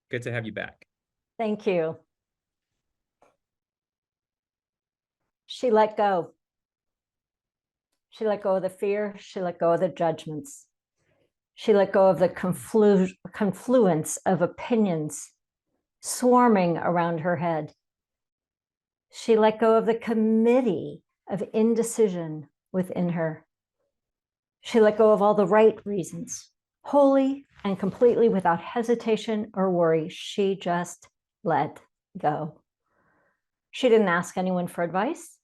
Good to have you back. Thank you. She let go. She let go of the fear. She let go of the judgments. She let go of the confluence of opinions swarming around her head. She let go of the committee of indecision within her. She let go of all the right reasons, wholly and completely without hesitation or worry. She just let go. She didn't ask anyone for advice.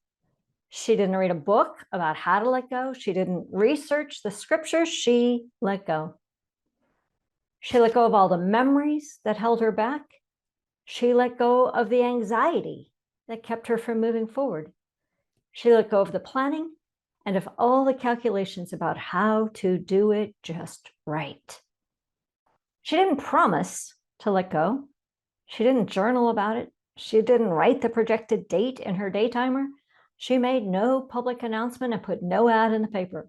She didn't read a book about how to let go. She didn't research the scriptures. She let go. She let go of all the memories that held her back. She let go of the anxiety that kept her from moving forward. She let go of the planning and of all the calculations about how to do it just right. She didn't promise to let go. She didn't journal about it. She didn't write the projected date in her day timer. She made no public announcement and put no ad in the paper.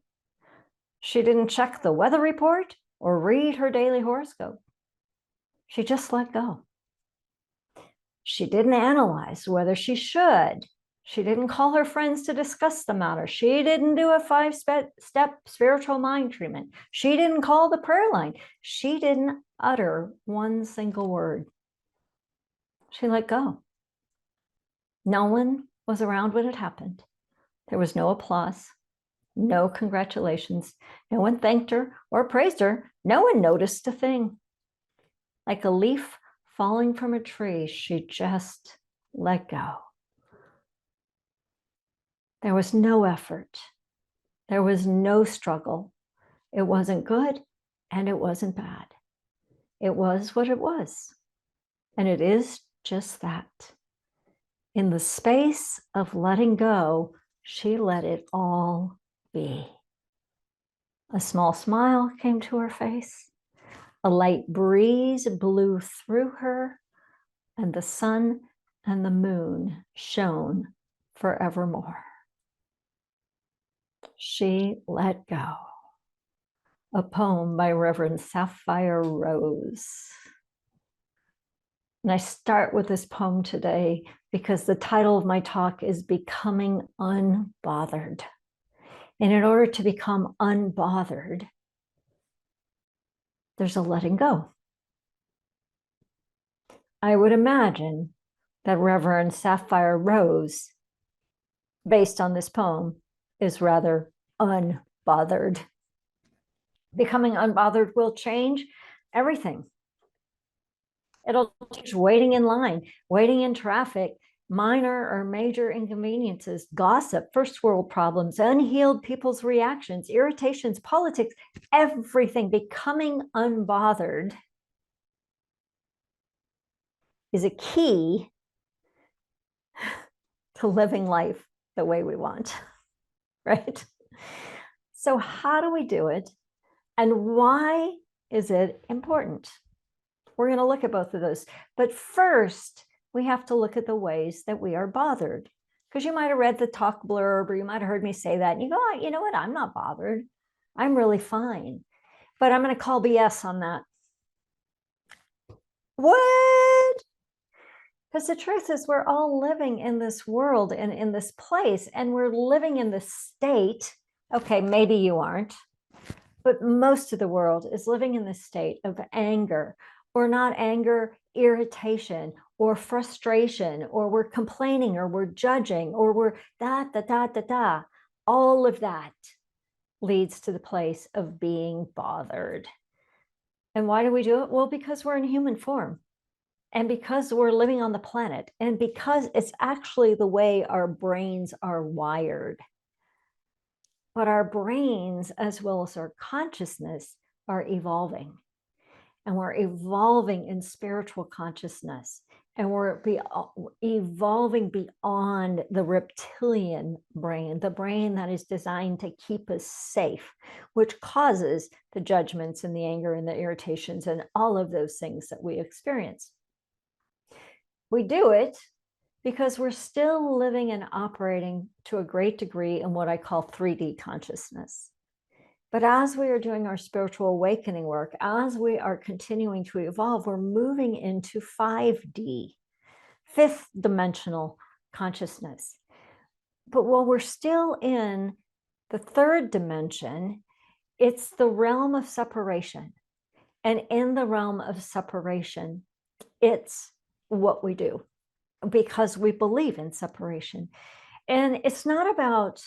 She didn't check the weather report or read her daily horoscope. She just let go. She didn't analyze whether she should. She didn't call her friends to discuss the matter. She didn't do a 5-step spiritual mind treatment. She didn't call the prayer line. She didn't utter one single word. She let go. No one was around when it happened. There was no applause, no congratulations. No one thanked her or praised her. No one noticed a thing. Like a leaf falling from a tree, she just let go. There was no effort. There was no struggle. It wasn't good and it wasn't bad. It was what it was. And it is just that. In the space of letting go, she let it all be. A small smile came to her face. A light breeze blew through her, and the sun and the moon shone forevermore. She let go. A poem by Reverend Sapphire Rose. And I start with this poem today because the title of my talk is Becoming Unbothered. And in order to become unbothered, there's a letting go. I would imagine that Reverend Sapphire Rose, based on this poem, is rather unbothered. Becoming unbothered will change everything. It'll change waiting in line, waiting in traffic, minor or major inconveniences, gossip, first world problems, unhealed people's reactions, irritations, politics, everything. Becoming unbothered is a key to living life the way we want, right? So how do we do it? And why is it important? We're going to look at both of those. But first, we have to look at the ways that we are bothered. Because you might have read the talk blurb, or you might have heard me say that, and you go, oh, you know what? I'm not bothered. I'm really fine. But I'm going to call BS on that. What? Because the truth is, we're all living in this world and in this place, and we're living in this state. Okay, maybe you aren't, but most of the world is living in this state of anger, or not anger, irritation, or frustration, or we're complaining, or we're judging, or we're da. All of that leads to the place of being bothered. And why do we do it? Well, because we're in human form. And because we're living on the planet, and because it's actually the way our brains are wired. But our brains, as well as our consciousness, are evolving. And we're evolving in spiritual consciousness. And we're evolving beyond the reptilian brain, the brain that is designed to keep us safe, which causes the judgments and the anger and the irritations and all of those things that we experience. We do it because we're still living and operating to a great degree in what I call 3D consciousness. But as we are doing our spiritual awakening work, as we are continuing to evolve, we're moving into 5D, fifth dimensional consciousness. But while we're still in the third dimension, it's the realm of separation. And in the realm of separation, it's what we do because we believe in separation. And it's not about,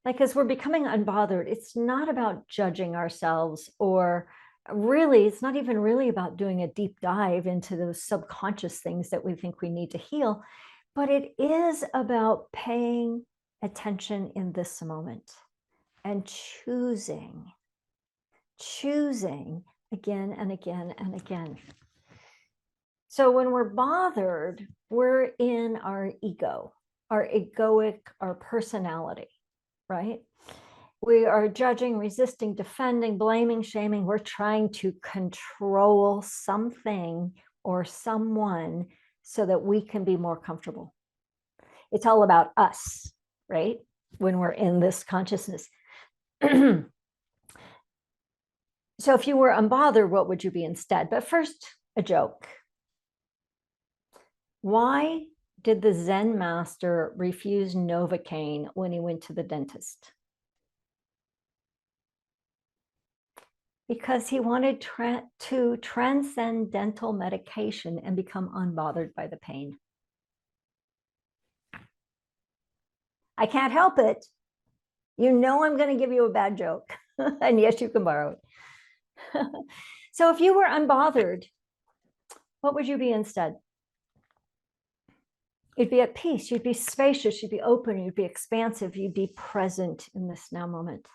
like, as we're becoming unbothered, it's not about judging ourselves, or really, it's not even really about doing a deep dive into those subconscious things that we think we need to heal, but it is about paying attention in this moment and choosing again and again and again. So when we're bothered, we're in our ego, our egoic, our personality, right? We are judging, resisting, defending, blaming, shaming. We're trying to control something or someone so that we can be more comfortable. It's all about us, right? When we're in this consciousness. So if you were unbothered, what would you be instead? But first, a joke. Why did the Zen master refuse Novocaine when he went to the dentist? Because he wanted to transcend dental medication and become unbothered by the pain. I can't help it. You know I'm going to give you a bad joke. And yes, you can borrow it. So if you were unbothered, what would you be instead? You'd be at peace. You'd be spacious. You'd be open. You'd be expansive. You'd be present in this now moment.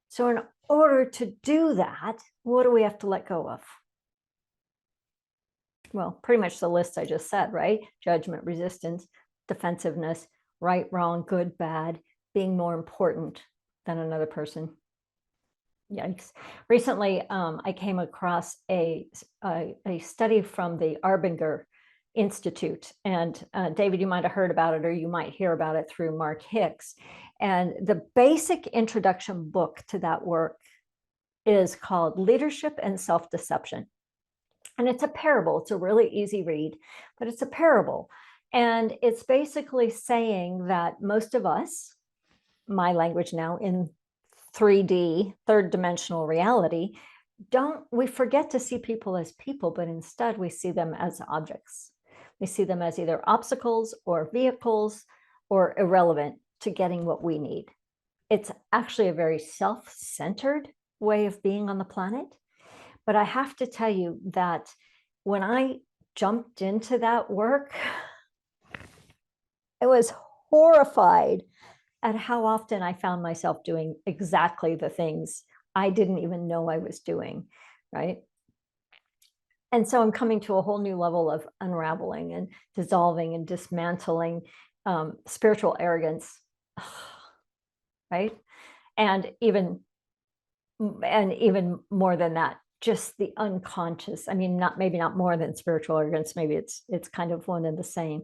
So in order to do that, what do we have to let go of? Well, pretty much the list I just said, right? Judgment, resistance, defensiveness, right, wrong, good, bad, being more important than another person. Yikes. Recently, I came across a study from the Arbinger Institute. And David, you might have heard about it, or you might hear about it through Mark Hicks. And the basic introduction book to that work is called Leadership and Self-Deception. And it's a parable. It's a really easy read, but it's a parable. And it's basically saying that most of us, my language now, in 3D, third dimensional reality, we forget to see people as people, but instead we see them as objects. We see them as either obstacles or vehicles or irrelevant to getting what we need. It's actually a very self-centered way of being on the planet. But I have to tell you that when I jumped into that work, I was horrified at how often I found myself doing exactly the things I didn't even know I was doing, right? And so I'm coming to a whole new level of unraveling and dissolving and dismantling spiritual arrogance, right? And even more than that, just the unconscious. I mean, maybe not more than spiritual arrogance. Maybe it's kind of one and the same.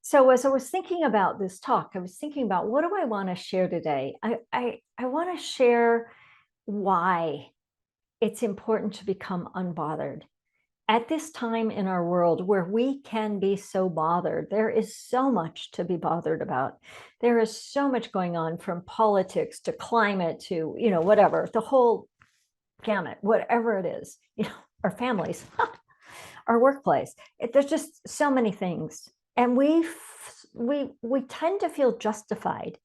So as I was thinking about this talk, I was thinking about, what do I want to share today? I want to share why it's important to become unbothered. At this time in our world where we can be so bothered, there is so much to be bothered about. There is so much going on, from politics to climate to, whatever, the whole gamut, whatever it is, our families, our workplace. There's just so many things. And we tend to feel justified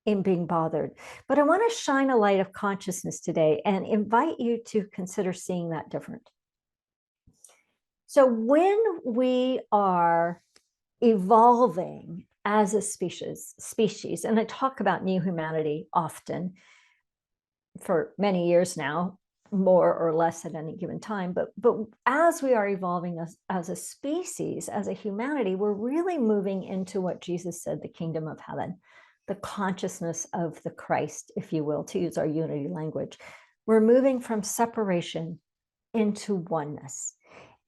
in being bothered. But I want to shine a light of consciousness today and invite you to consider seeing that different. So when we are evolving as a species, and I talk about new humanity often for many years now, more or less at any given time, but as we are evolving as a species, as a humanity, we're really moving into what Jesus said, the kingdom of heaven, the consciousness of the Christ, if you will, to use our unity language. We're moving from separation into oneness.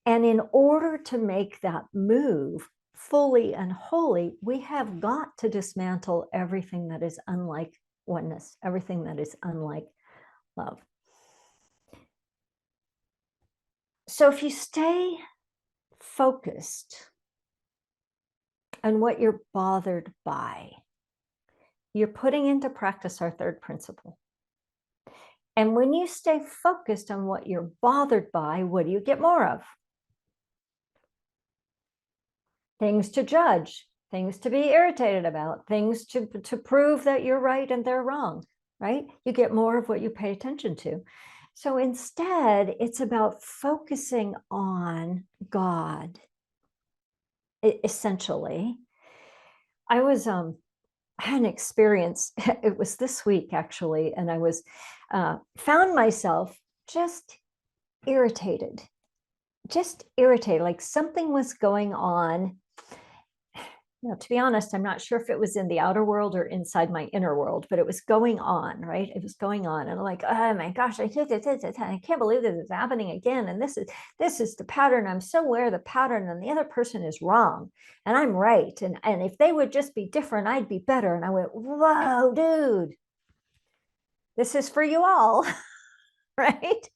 And in order to make that move fully and wholly, we have got to dismantle everything that is unlike oneness, everything that is unlike love. So if you stay focused on what you're bothered by, you're putting into practice our third principle. And when you stay focused on what you're bothered by, what do you get more of? Things to judge, things to be irritated about, things to prove that you're right and they're wrong, right? You get more of what you pay attention to. So instead, it's about focusing on God, essentially. I had an experience, it was this week actually, and I was found myself just irritated, like something was going on. Now, to be honest, I'm not sure if it was in the outer world or inside my inner world, but it was going on, right? It was going on. And I'm like, oh my gosh, I can't believe this is happening again. And this is the pattern. I'm so aware of the pattern, and the other person is wrong and I'm right. And if they would just be different, I'd be better. And I went, whoa, dude, this is for you all, right?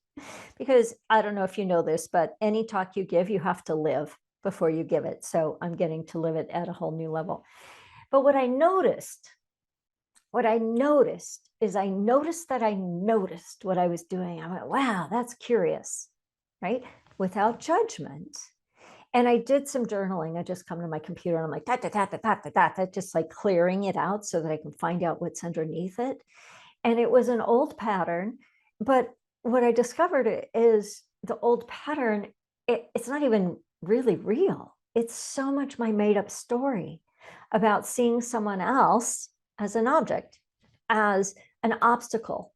Because I don't know if you know this, but any talk you give, you have to live before you give it. So I'm getting to live it at a whole new level. But what I noticed is I noticed that I noticed what I was doing. I went, wow, that's curious, right? Without judgment. And I did some journaling. I just come to my computer and I'm like, just like clearing it out so that I can find out what's underneath it. And it was an old pattern. But what I discovered is the old pattern, it's not even really real. It's so much my made up story about seeing someone else as an object, as an obstacle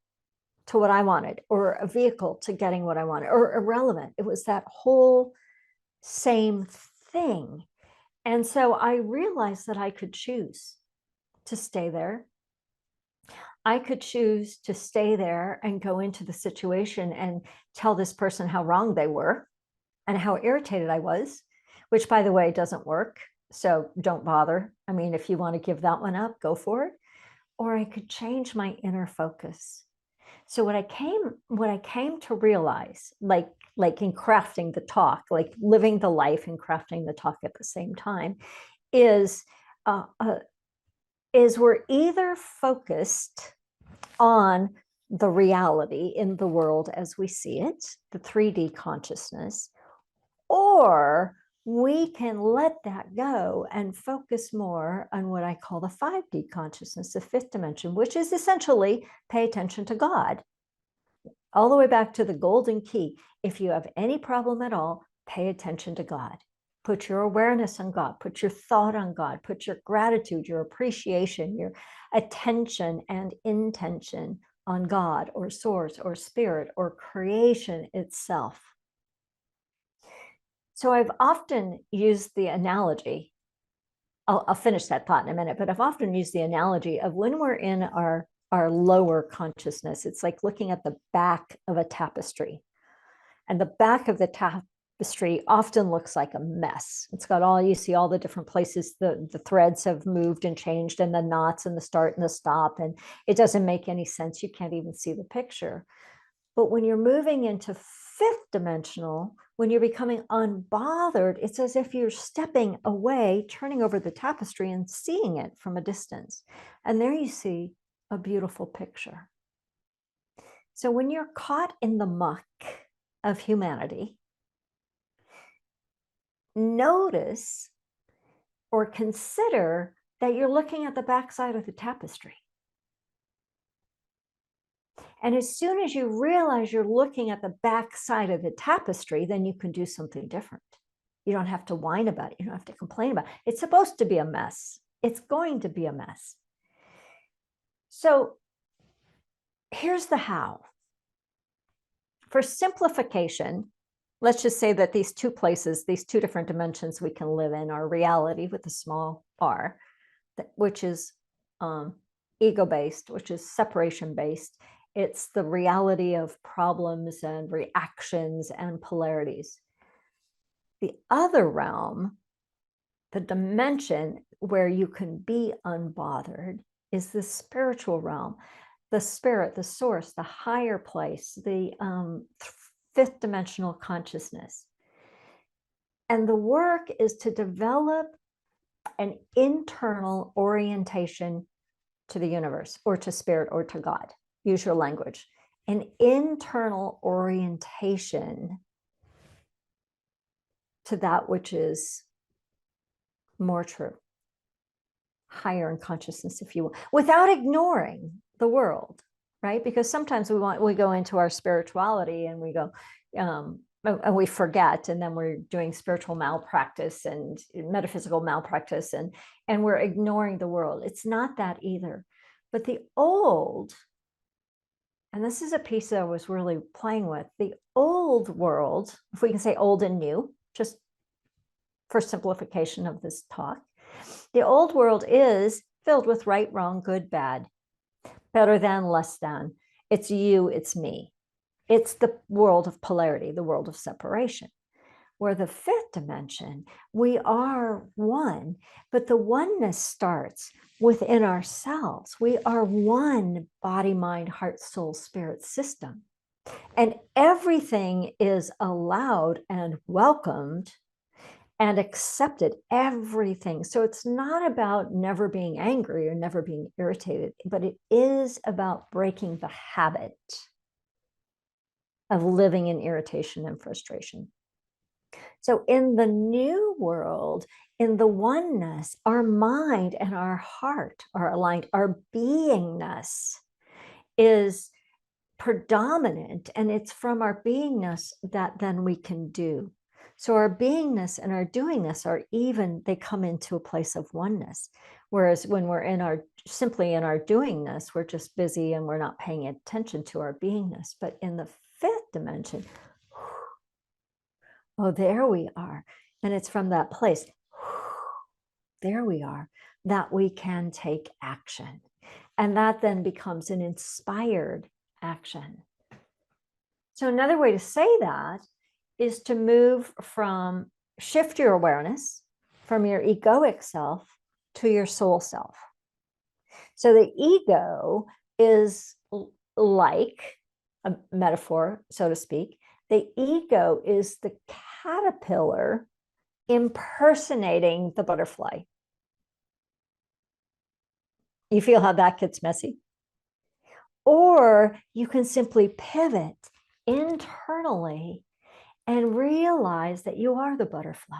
to what I wanted, or a vehicle to getting what I wanted, or irrelevant. It was that whole same thing. And so I realized that I could choose to stay there. I could choose to stay there and go into the situation and tell this person how wrong they were and how irritated I was, which, by the way, doesn't work. So don't bother. I mean, if you want to give that one up, go for it. Or I could change my inner focus. So what I came to realize, like in crafting the talk, like living the life and crafting the talk at the same time, is we're either focused on the reality in the world as we see it, the 3D consciousness, or we can let that go and focus more on what I call the 5D consciousness, the fifth dimension, which is essentially pay attention to God. All the way back to the golden key. If you have any problem at all, pay attention to God. Put your awareness on God, put your thought on God, put your gratitude, your appreciation, your attention and intention on God or source or spirit or creation itself. So I've often used the analogy, I'll finish that thought in a minute, but I've often used the analogy of when we're in our lower consciousness, it's like looking at the back of a tapestry. And the back of the tapestry often looks like a mess. It's got all, you see all the different places the threads have moved and changed, and the knots and the start and the stop, and it doesn't make any sense. You can't even see the picture. But when you're moving into fifth dimensional, when you're becoming unbothered, it's as if you're stepping away, turning over the tapestry and seeing it from a distance. And there you see a beautiful picture. So when you're caught in the muck of humanity, notice or consider that you're looking at the backside of the tapestry. And as soon as you realize you're looking at the backside of the tapestry, then you can do something different. You don't have to whine about it. You don't have to complain about it. It's supposed to be a mess. It's going to be a mess. So here's the how. For simplification, let's just say that these two places, these two different dimensions we can live in are reality with a small r, which is ego-based, which is separation-based. It's the reality of problems and reactions and polarities. The other realm, the dimension where you can be unbothered, is the spiritual realm, the spirit, the source, the higher place, the fifth dimensional consciousness. And the work is to develop an internal orientation to the universe or to spirit or to God. Use your language. An internal orientation to that which is more true, higher in consciousness, if you will, without ignoring the world, right? Because sometimes we go into our spirituality and we go, and we forget, and then we're doing spiritual malpractice and metaphysical malpractice, and we're ignoring the world. It's not that either. But the old, and this is a piece that I was really playing with, the old world, if we can say old and new, just for simplification of this talk, the old world is filled with right, wrong, good, bad, better than, less than. It's you, it's me. It's the world of polarity, the world of separation. Where the fifth dimension, we are one, but the oneness starts within ourselves. We are one body, mind, heart, soul, spirit system. And everything is allowed and welcomed and accepted, everything. So it's not about never being angry or never being irritated, but it is about breaking the habit of living in irritation and frustration. So in the new world, in the oneness, our mind and our heart are aligned. Our beingness is predominant, and it's from our beingness that then we can do. So our beingness and our doingness are even, they come into a place of oneness. Whereas when we're simply in our doingness, we're just busy and we're not paying attention to our beingness. But in the fifth dimension, oh, there we are. And it's from that place, there we are, that we can take action. And that then becomes an inspired action. So another way to say that is to move from, shift your awareness from your egoic self to your soul self. So the ego is like a metaphor, so to speak. The ego is the caterpillar impersonating the butterfly. You feel how that gets messy? Or you can simply pivot internally and realize that you are the butterfly.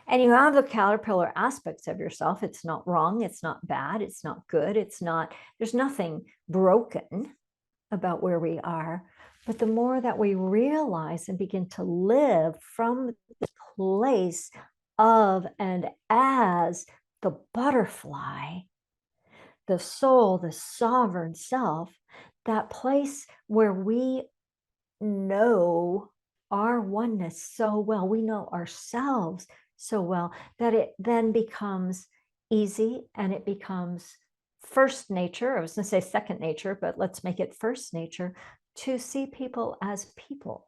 And you have the caterpillar aspects of yourself. It's not wrong. It's not bad. It's not good. There's nothing broken about where we are. But the more that we realize and begin to live from this place of and as the butterfly, the soul, the sovereign self, that place where we know our oneness so well, we know ourselves so well, that it then becomes easy and it becomes first nature. I was going to say second nature, but let's make it first nature, to see people as people,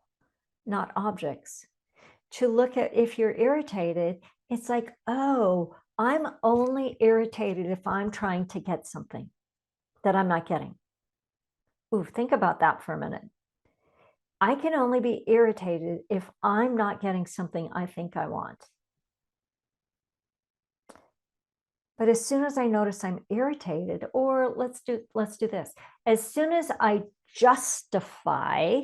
not objects. To look at, if you're irritated, it's like, oh, I'm only irritated if I'm trying to get something that I'm not getting. Ooh, think about that for a minute. I can only be irritated if I'm not getting something I think I want. But as soon as I notice I'm irritated, or let's do this. As soon as I justify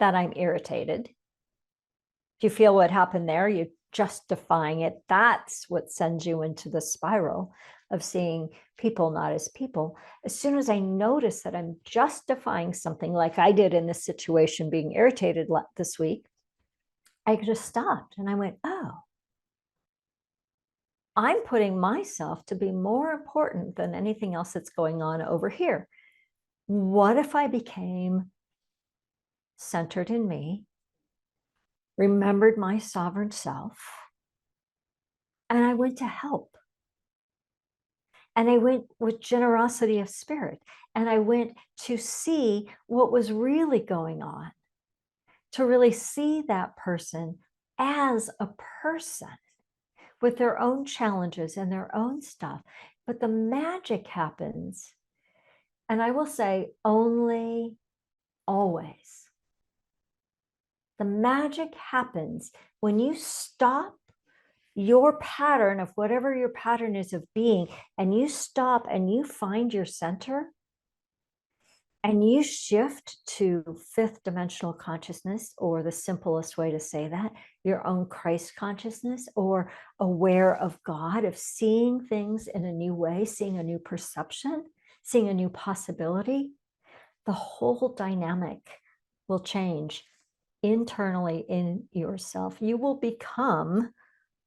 that I'm irritated, do you feel what happened there? You're justifying it. That's what sends you into the spiral of seeing people not as people. As soon as I notice that I'm justifying something, like I did in this situation, being irritated this week, I just stopped and I went, oh, I'm putting myself to be more important than anything else that's going on over here. What if I became centered in me, remembered my sovereign self, and I went to help? And I went with generosity of spirit, and I went to see what was really going on, to really see that person as a person with their own challenges and their own stuff, But the magic happens, and I will say only always. The magic happens when you stop your pattern of whatever your pattern is of being, and you stop and you find your center and you shift to fifth dimensional consciousness, or the simplest way to say that, your own Christ consciousness, or aware of God, of seeing things in a new way, seeing a new perception, seeing a new possibility, the whole dynamic will change internally in yourself. You will become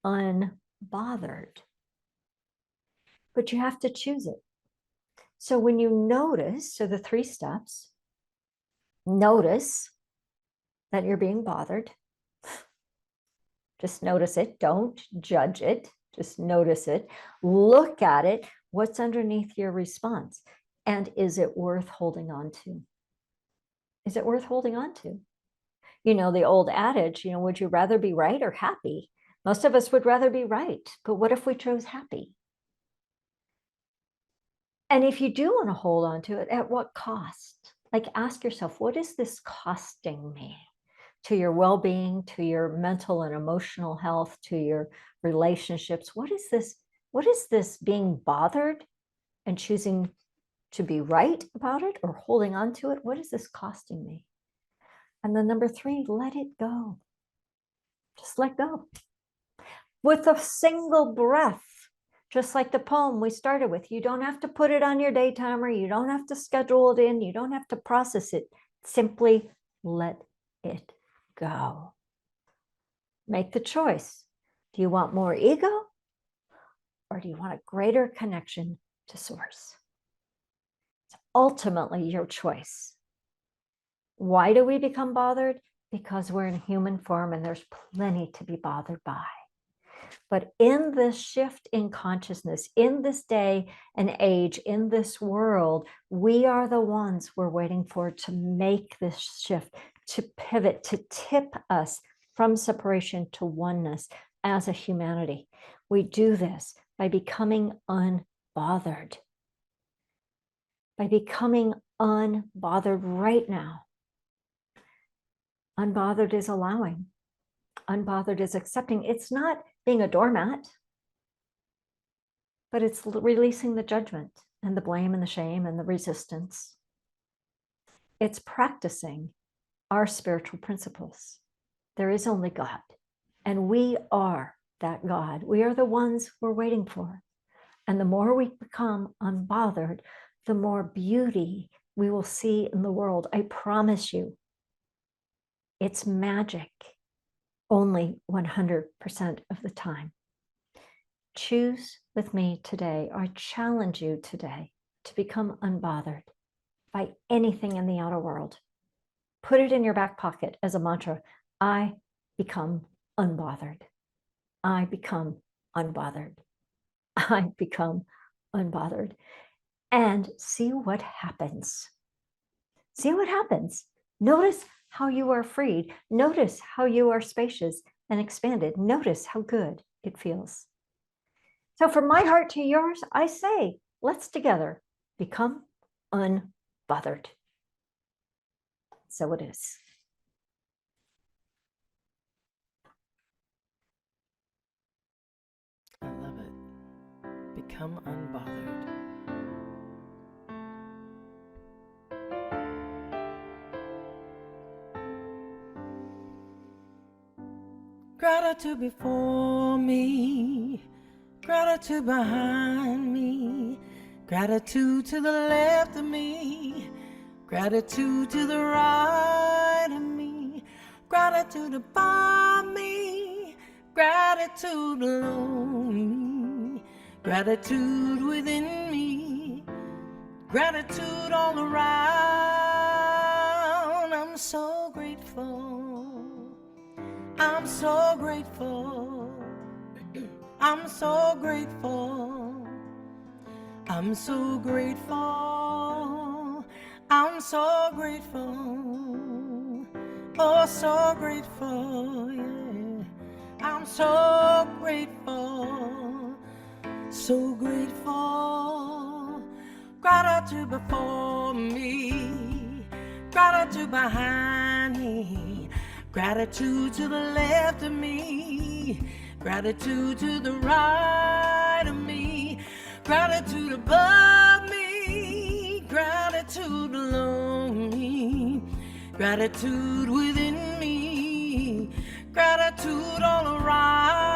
unbothered, but you have to choose it. So when you notice, so the 3 steps, notice that you're being bothered. Just notice it. Don't judge it. Just notice it. Look at it. What's underneath your response? And is it worth holding on to? Is it worth holding on to? You know, the old adage, would you rather be right or happy? Most of us would rather be right, but what if we chose happy? And if you do want to hold on to it, at what cost? Like, ask yourself, what is this costing me? To your well-being, to your mental and emotional health, to your relationships. What is this being bothered and choosing to be right about it or holding on to it? What is this costing me? And then number 3, let it go. Just let go. With a single breath, just like the poem we started with. You don't have to put it on your day timer. You don't have to schedule it in. You don't have to process it. Simply let it go. Make the choice. Do you want more ego, or do you want a greater connection to source? It's ultimately your choice. Why do we become bothered? Because we're in human form and there's plenty to be bothered by. But in this shift in consciousness, in this day and age, in this world, we are the ones we're waiting for to make this shift, to pivot, to tip us from separation to oneness as a humanity. We do this by becoming unbothered. By becoming unbothered right now. Unbothered is allowing. Unbothered is accepting. It's not being a doormat, but it's releasing the judgment and the blame and the shame and the resistance. It's practicing our spiritual principles. There is only God, and we are that God. We are the ones we're waiting for. And the more we become unbothered, the more beauty we will see in the world. I promise you, it's magic. Only 100% of the time. Choose with me today, or I challenge you today, to become unbothered by anything in the outer world. Put it in your back pocket as a mantra. I become unbothered. I become unbothered. I become unbothered. And see what happens. See what happens. Notice how you are freed. Notice how you are spacious and expanded. Notice how good it feels. So from my heart to yours, I say, let's together become unbothered. So it is. I love it. Become unbothered. Gratitude before me, gratitude behind me, gratitude to the left of me, gratitude to the right of me, gratitude above me, gratitude below me, gratitude within me, gratitude all around. I'm so grateful. I'm so grateful. I'm so grateful. I'm so grateful. I'm so grateful. Oh, so grateful, yeah. I'm so grateful. so grateful. Gratitude before me, gratitude behind me, gratitude to the left of me, gratitude to the right of me, gratitude above me, gratitude below me, gratitude within me, gratitude all around.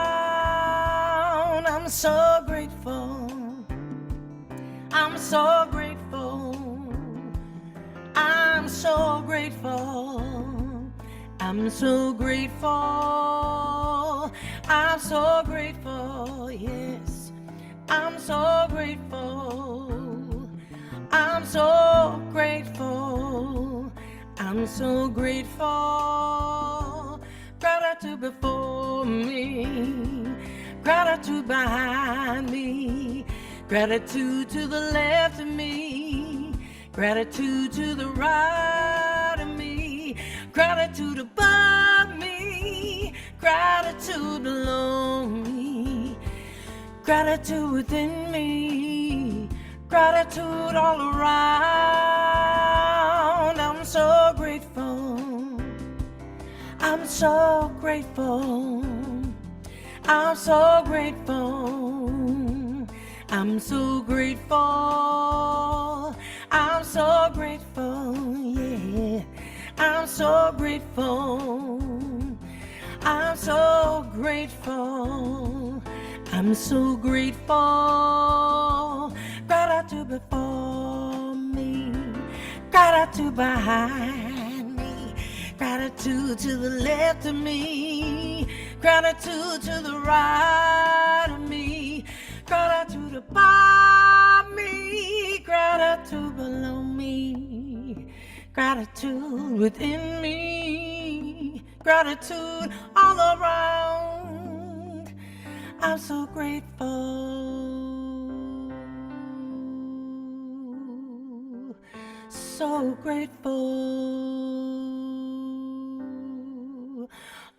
I'm so grateful. I'm so grateful. I'm so grateful. I'm so grateful. I'm so grateful. Yes, I'm so grateful. I'm so grateful. I'm so grateful. Gratitude before me, gratitude behind me, gratitude to the left of me, gratitude to the right of me, gratitude above me, gratitude below me, gratitude within me, gratitude all around. I'm so grateful. I'm so grateful. I'm so grateful. I'm so grateful. I'm so grateful. Yeah. I'm so grateful. I'm so grateful. I'm so grateful. Gratitude before me, gratitude behind me, gratitude to the left of me, gratitude to the right of me, gratitude above me, gratitude below me, gratitude within me, gratitude all around. I'm so grateful, so grateful,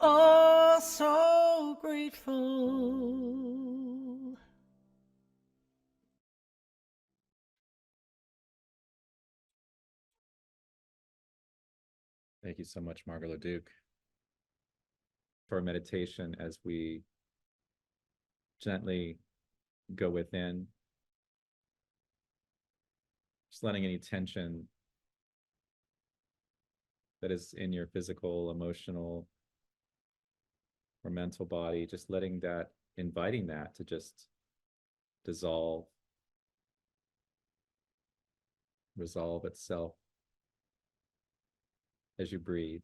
oh, so grateful. Thank you so much, Margaret Leduc, for meditation as we gently go within, just letting any tension that is in your physical, emotional, or mental body, just letting that, inviting that to just dissolve, resolve itself as you breathe.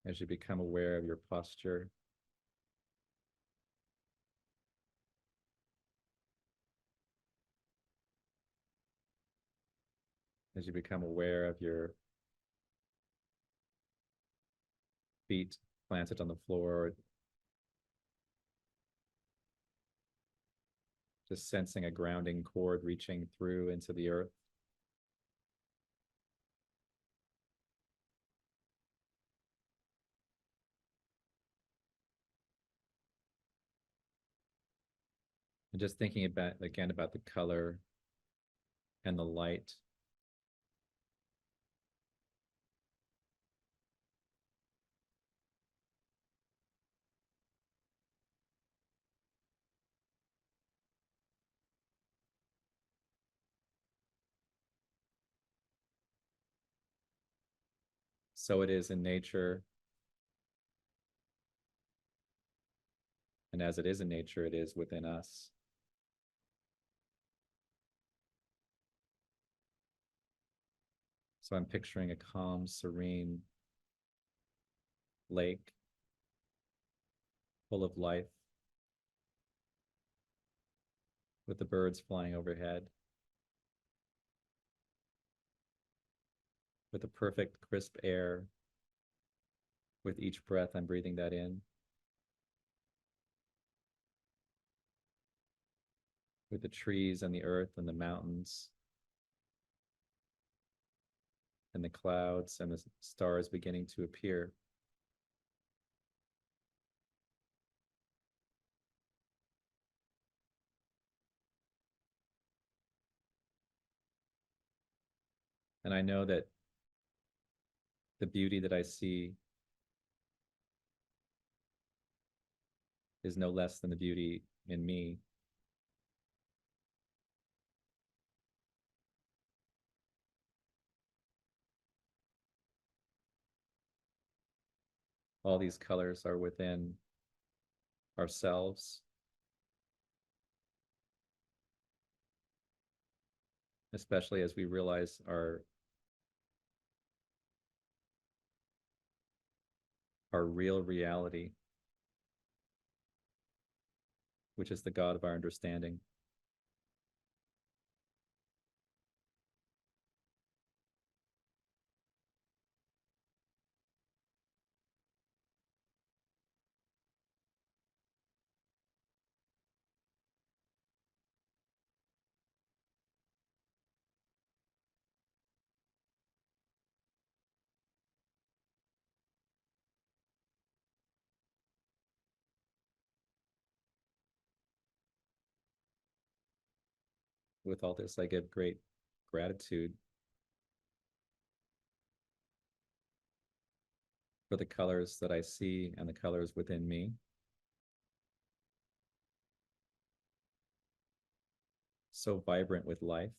As you become aware of your posture, as you become aware of your feet planted on the floor, just sensing a grounding cord reaching through into the earth. And just thinking about, again, about the color and the light. So it is in nature. And as it is in nature, it is within us. So I'm picturing a calm, serene lake full of life, with the birds flying overhead, with the perfect crisp air. With each breath, I'm breathing that in. With the trees and the earth and the mountains and the clouds and the stars beginning to appear. And I know that the beauty that I see is no less than the beauty in me. All these colors are within ourselves, especially as we realize our real reality, which is the God of our understanding. With all this, I give great gratitude for the colors that I see and the colors within me. So vibrant with life.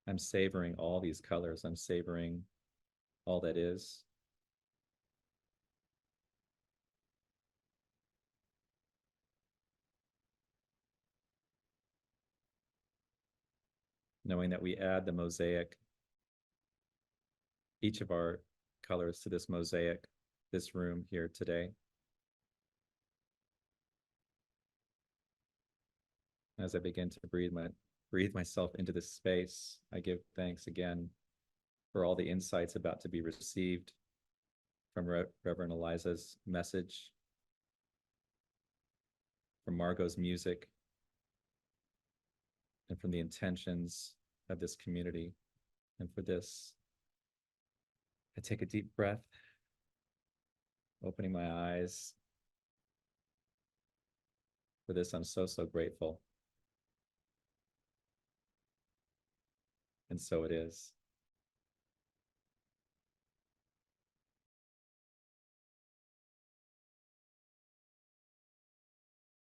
I'm savoring all these colors. I'm savoring all that is. Knowing that we add the mosaic, each of our colors to this mosaic, this room here today. As I begin to breathe myself into this space, I give thanks again for all the insights about to be received from Reverend Aliza's message, from Margot's music, and from the intentions of this community. And for this, I take a deep breath, opening my eyes. For this, I'm so, so grateful. And so it is.